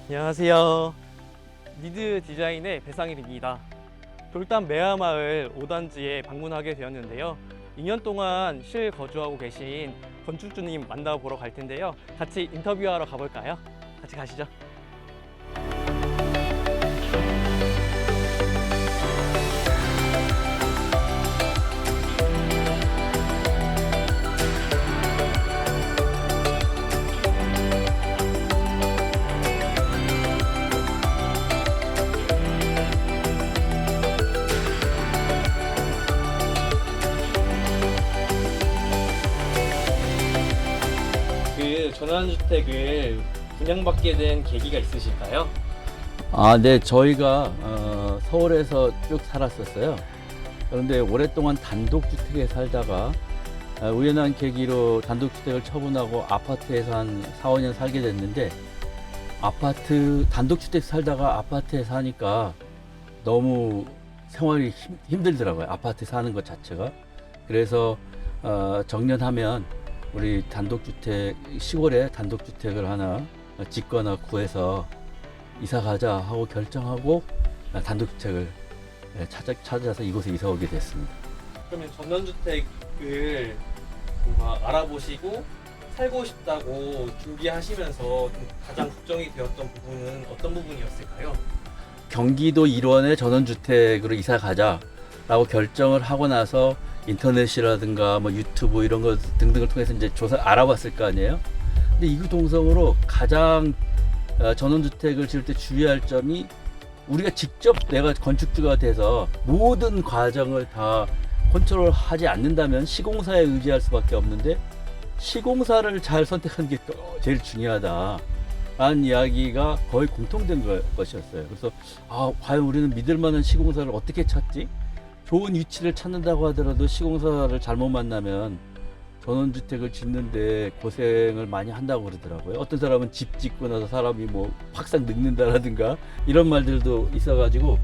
안녕하세요. 니드 디자인의 배상일입니다. 돌담 매화마을 5단지에 방문하게 되었는데요. 2년 동안 실거주하고 계신 건축주님 만나보러 갈 텐데요. 같이 인터뷰하러 가볼까요? 같이 가시죠. 그 전원주택을 분양받게 된 계기가 있으실까요? 네, 저희가 서울에서 쭉 살았었어요. 그런데 오랫동안 단독주택에 살다가 우연한 계기로 단독주택을 처분하고 아파트에서 한 4, 5년 살게 됐는데, 단독주택 살다가 아파트에 사니까 너무 생활이 힘들더라고요. 아파트 사는 것 자체가. 그래서 정년하면 우리 시골에 단독주택을 하나 짓거나 구해서 이사 가자 하고 결정하고 단독주택을 찾아서 이곳에 이사 오게 됐습니다. 그러면 전원주택을 뭔가 알아보시고 살고 싶다고 준비하시면서 좀 가장 걱정이 되었던 부분은 어떤 부분이었을까요? 경기도 일원에 전원주택으로 이사 가자라고 결정을 하고 나서 인터넷이라든가 뭐 유튜브 이런 것 등등을 통해서 이제 알아봤을 거 아니에요. 근데 이구 동성으로 가장 전원주택을 지을 때 주의할 점이, 우리가 직접 내가 건축주가 돼서 모든 과정을 다 컨트롤하지 않는다면 시공사에 의지할 수밖에 없는데, 시공사를 잘 선택하는 게 제일 중요하다 라는 이야기가 거의 공통된 것이었어요. 그래서 과연 우리는 믿을 만한 시공사를 어떻게 찾지? 좋은 위치를 찾는다고 하더라도 시공사를 잘못 만나면 전원주택을 짓는데 고생을 많이 한다고 그러더라고요. 어떤 사람은 집 짓고 나서 사람이 뭐 확상 늙는다라든가 이런 말들도 있어가지고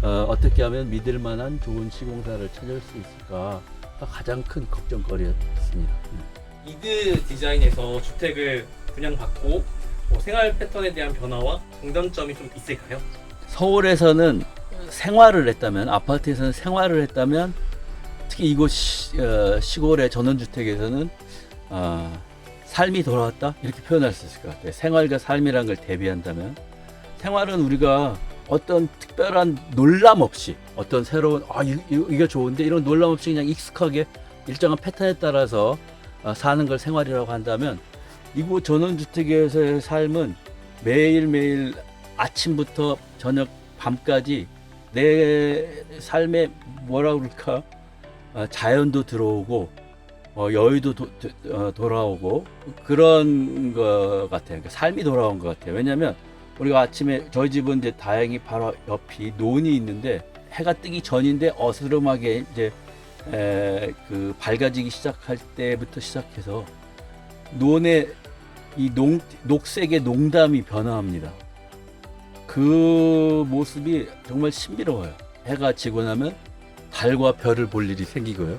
어떻게 하면 믿을 만한 좋은 시공사를 찾을 수 있을까 가장 큰 걱정거리였습니다. 니드 디자인에서 주택을 분양받고 생활 패턴에 대한 변화와 장단점이 좀 있을까요? 서울에서는 아파트에서는 생활을 했다면, 특히 이곳 시골의 전원주택에서는 삶이 돌아왔다 이렇게 표현할 수 있을 것 같아요. 생활과 삶이란 걸 대비한다면, 생활은 우리가 어떤 특별한 놀람 없이, 어떤 새로운 이게 좋은데 이런 놀람 없이 그냥 익숙하게 일정한 패턴에 따라서 사는 걸 생활이라고 한다면, 이곳 전원주택에서의 삶은 매일매일 아침부터 저녁 밤까지 내 삶에 뭐라 그럴까, 자연도 들어오고 여유도 돌아오고 그런 것 같아요. 그러니까 삶이 돌아온 것 같아요. 왜냐하면 우리가 아침에, 저희 집은 이제 다행히 바로 옆이 논이 있는데 해가 뜨기 전인데 어스름하게 이제 그 밝아지기 시작할 때부터 시작해서 논의 녹색의 농담이 변화합니다. 그 모습이 정말 신비로워요. 해가 지고 나면 달과 별을 볼 일이 생기고요.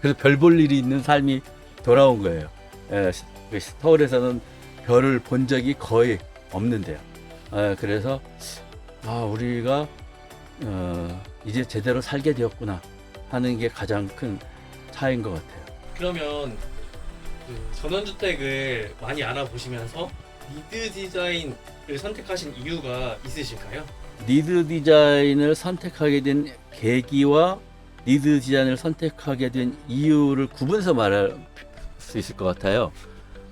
그래서 별 볼 일이 있는 삶이 돌아온 거예요. 서울에서는 별을 본 적이 거의 없는데요. 그래서 우리가 이제 제대로 살게 되었구나 하는 게 가장 큰 차이인 것 같아요. 그러면 그 전원주택을 많이 알아보시면서 니드 디자인을 선택하신 이유가 있으실까요? 니드 디자인을 선택하게 된 계기와 니드 디자인을 선택하게 된 이유를 구분해서 말할 수 있을 것 같아요.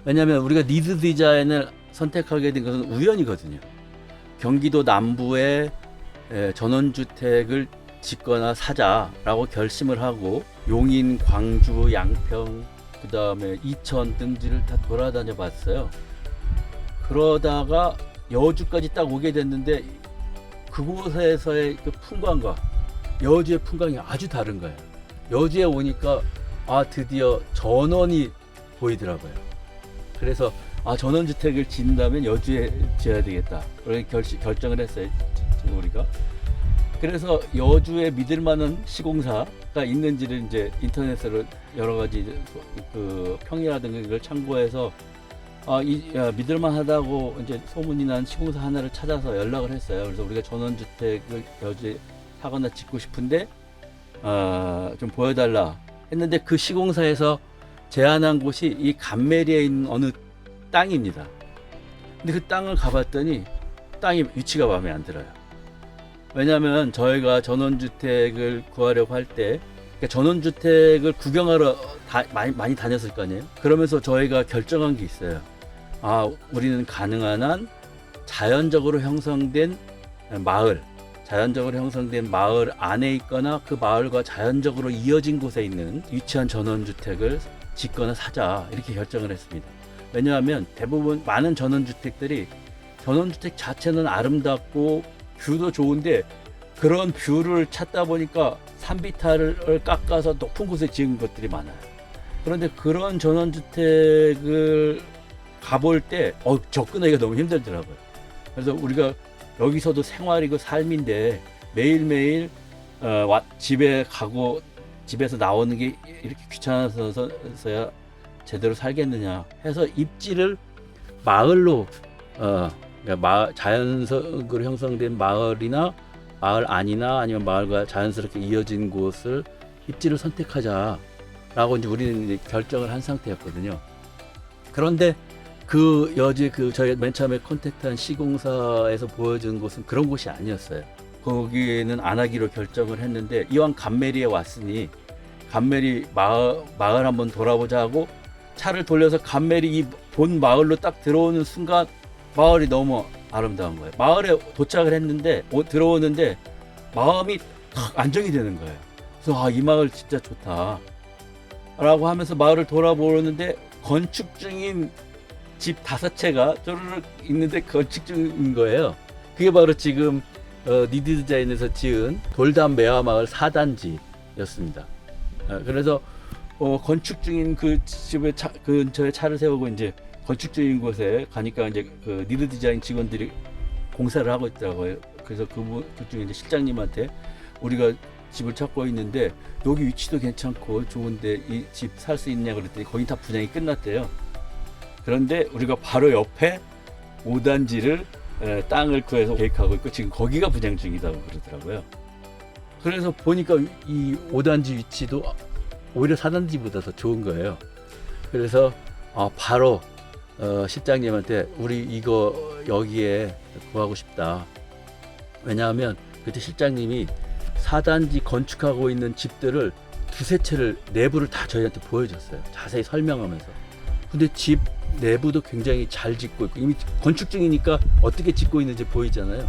왜냐하면 우리가 니드 디자인을 선택하게 된 것은 우연이거든요. 경기도 남부에 전원주택을 짓거나 사자라고 결심을 하고 용인, 광주, 양평, 그 다음에 이천 등지를 다 돌아다녀 봤어요. 그러다가 여주까지 딱 오게 됐는데, 그곳에서의 그 풍광과 여주의 풍광이 아주 다른 거예요. 여주에 오니까 드디어 전원이 보이더라고요. 그래서 전원주택을 짓는다면 여주에 지어야 되겠다, 그렇게 결정을 했어요, 우리가. 그래서 여주에 믿을 만한 시공사가 있는지를 이제 인터넷으로 여러 가지 그 평이라든가 이걸 참고해서 믿을만하다고 이제 소문이 난 시공사 하나를 찾아서 연락을 했어요. 그래서 우리가 전원주택을 여기 사거나 짓고 싶은데 좀 보여달라 했는데 그 시공사에서 제안한 곳이 이 감메리에 있는 어느 땅입니다. 근데 그 땅을 가봤더니 땅이 위치가 마음에 안 들어요. 왜냐하면 저희가 전원주택을 구하려고 할 때 전원주택을 구경하러 많이 다녔을 거 아니에요. 그러면서 저희가 결정한 게 있어요. 우리는 가능한 한 자연적으로 형성된 마을 안에 있거나 그 마을과 자연적으로 이어진 곳에 있는 위치한 전원주택을 짓거나 사자 이렇게 결정을 했습니다. 왜냐하면 대부분 많은 전원주택 자체는 아름답고 뷰도 좋은데 그런 뷰를 찾다 보니까 산비탈을 깎아서 높은 곳에 지은 것들이 많아요. 그런데 그런 전원주택을 가볼 때 접근하기가 너무 힘들더라고요. 그래서 우리가 여기서도 생활이고 삶인데 매일매일 집에 가고 집에서 나오는 게 이렇게 귀찮아서야 제대로 살겠느냐 해서 입지를 마을로 그러니까 자연적으로 형성된 마을이나 마을 안이나 아니면 마을과 자연스럽게 이어진 곳을 입지를 선택하자라고 이제 우리는 이제 결정을 한 상태였거든요. 그런데 저희 맨 처음에 컨택트한 시공사에서 보여준 곳은 그런 곳이 아니었어요. 거기에는 안 하기로 결정을 했는데 이왕 감메리에 왔으니 감메리 마을 한번 돌아보자 하고 차를 돌려서 감메리 이 본 마을로 딱 들어오는 순간 마을이 너무 아름다운 거예요. 마을에 도착을 했는데 들어오는데 마음이 탁 안정이 되는 거예요. 그래서 이 마을 진짜 좋다 라고 하면서 마을을 돌아보는데 건축 중인 집 5채가 쪼르륵 있는데 건축 중인 거예요. 그게 바로 지금 니드 디자인에서 지은 돌담 매화마을 4단지였습니다. 그래서 건축 중인 그 집에 근처에 차를 세우고 이제 건축 중인 곳에 가니까 이제 그 니드 디자인 직원들이 공사를 하고 있더라고요. 그래서 그중에 이제 실장님한테 우리가 집을 찾고 있는데 여기 위치도 괜찮고 좋은데 이 집 살 수 있냐 그랬더니 거기 다 분양이 끝났대요. 그런데 우리가 바로 옆에 5단지를 땅을 구해서 계획하고 있고 지금 거기가 분양 중이다고 그러더라고요. 그래서 보니까 이 5단지 위치도 오히려 4단지보다 더 좋은 거예요. 그래서 바로 실장님한테 우리 이거 여기에 구하고 싶다. 왜냐하면 그때 실장님이 4단지 건축하고 있는 집들을 두세 채를 내부를 다 저희한테 보여줬어요. 자세히 설명하면서. 근데 집 내부도 굉장히 잘 짓고 있고 이미 건축 중이니까 어떻게 짓고 있는지 보이잖아요.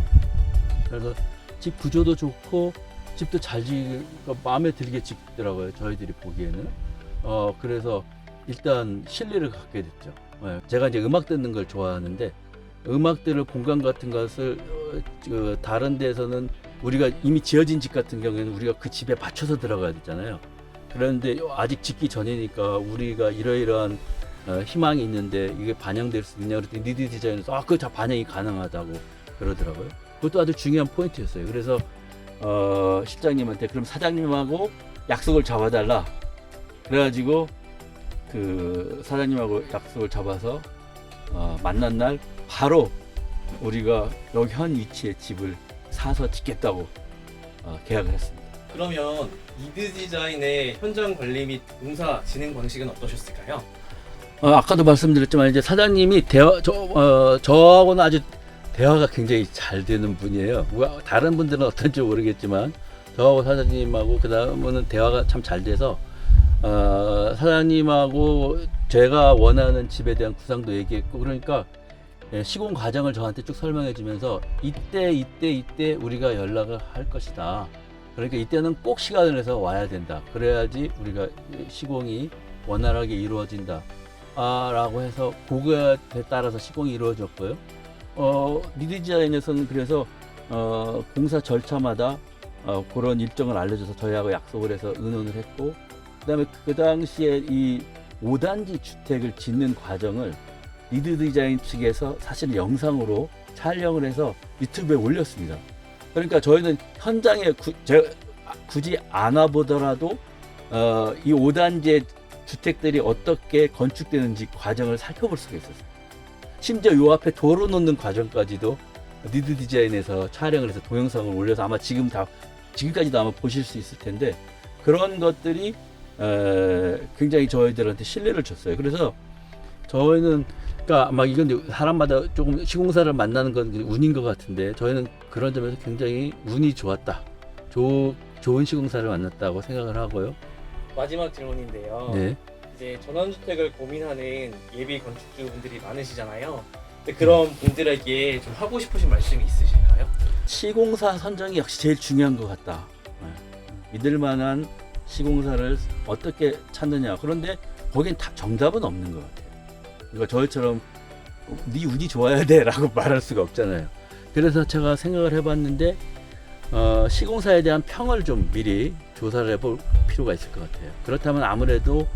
그래서 집 구조도 좋고 집도 잘 짓고 마음에 들게 짓더라고요. 저희들이 보기에는. 그래서 일단 신뢰를 갖게 됐죠. 제가 이제 음악 듣는 걸 좋아하는데 음악 들을 공간 같은 것을 다른 데서는 우리가 이미 지어진 집 같은 경우에는 우리가 그 집에 맞춰서 들어가야 되잖아요. 그런데 아직 짓기 전이니까 우리가 이러이러한 희망이 있는데 이게 반영될 수 있냐 그랬더니 니드 디자인에서 그거 다 반영이 가능하다고 그러더라고요. 그것도 아주 중요한 포인트였어요. 그래서 실장님한테 그럼 사장님하고 약속을 잡아달라. 그래가지고 그 사장님하고 약속을 잡아서 만난 날 바로 우리가 여기 현 위치에 집을 사서 짓겠다고 계약을 했습니다. 그러면 니드 디자인의 현장 관리 및 공사 진행 방식은 어떠셨을까요? 아까도 말씀드렸지만 이제 사장님이 저하고는 아주 대화가 굉장히 잘 되는 분이에요. 다른 분들은 어떤지 모르겠지만 저하고 사장님하고 그 다음은 대화가 참 잘 돼서 사장님하고 제가 원하는 집에 대한 구상도 얘기했고 그러니까 시공 과정을 저한테 쭉 설명해 주면서 이때 우리가 연락을 할 것이다. 그러니까 이때는 꼭 시간을 내서 와야 된다. 그래야지 우리가 시공이 원활하게 이루어진다. 라고 해서 그거에 따라서 시공이 이루어졌고요. 니드 디자인에서는 그래서 공사 절차마다 그런 일정을 알려줘서 저희하고 약속을 해서 의논을 했고 그다음에 그 당시에 이 5단지 주택을 짓는 과정을 니드 디자인 측에서 사실 영상으로 촬영을 해서 유튜브에 올렸습니다. 그러니까 저희는 현장에 굳이 안 와보더라도 이 5단지의 주택들이 어떻게 건축되는지 과정을 살펴볼 수가 있었어요. 심지어 요 앞에 도로 놓는 과정까지도 니드 디자인에서 촬영을 해서 동영상을 올려서 아마 지금까지도 아마 보실 수 있을 텐데 그런 것들이 굉장히 저희들한테 신뢰를 줬어요. 그래서 저희는 그러니까 막 이건 사람마다 조금 시공사를 만나는 건 운인 것 같은데 저희는 그런 점에서 굉장히 운이 좋았다. 좋은 시공사를 만났다고 생각을 하고요. 마지막 질문인데요. 네. 이제 전원주택을 고민하는 예비 건축주분들이 많으시잖아요. 근데 그런 분들에게 좀 하고 싶으신 말씀이 있으실까요? 시공사 선정이 역시 제일 중요한 것 같다. 믿을 만한 시공사를 어떻게 찾느냐. 그런데 거긴 다 정답은 없는 것 같아요. 그러니까 저희처럼 네 운이 좋아야 돼라고 말할 수가 없잖아요. 그래서 제가 생각을 해봤는데 시공사에 대한 평을 좀 미리 조사를 해볼 필요가 있을 것 같아요. 그렇다면 아무래도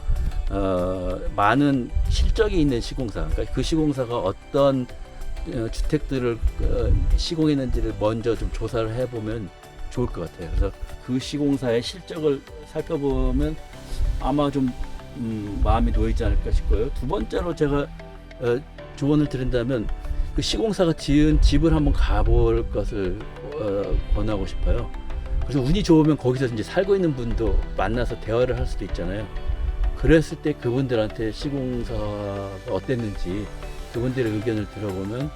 많은 실적이 있는 시공사, 그러니까 그 시공사가 어떤 주택들을 시공했는지를 먼저 좀 조사를 해보면 좋을 것 같아요. 그래서 그 시공사의 실적을 살펴보면 아마 좀 마음이 놓이지 않을까 싶고요. 두 번째로 제가 조언을 드린다면 그 시공사가 지은 집을 한번 가볼 것을 권하고 싶어요. 그래서 운이 좋으면 거기서 이제 살고 있는 분도 만나서 대화를 할 수도 있잖아요. 그랬을 때 그분들한테 시공사가 어땠는지 그분들의 의견을 들어보면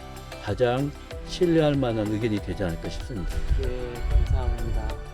가장 신뢰할 만한 의견이 되지 않을까 싶습니다. 네, 감사합니다.